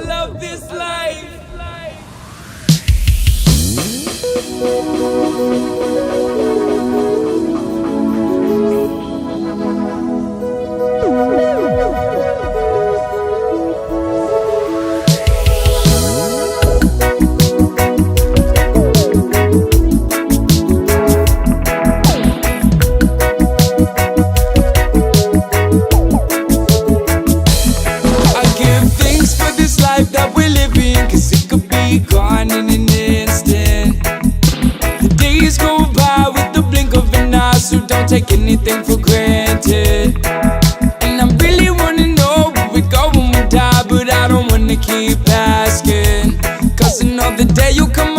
love this life. That we're living, 'cause it could be gone in an instant. The days go by with the blink of an eye, so don't take anything for granted. And I really wanna know where we go when we die, but I don't wanna keep asking, 'cause I know the day you'll come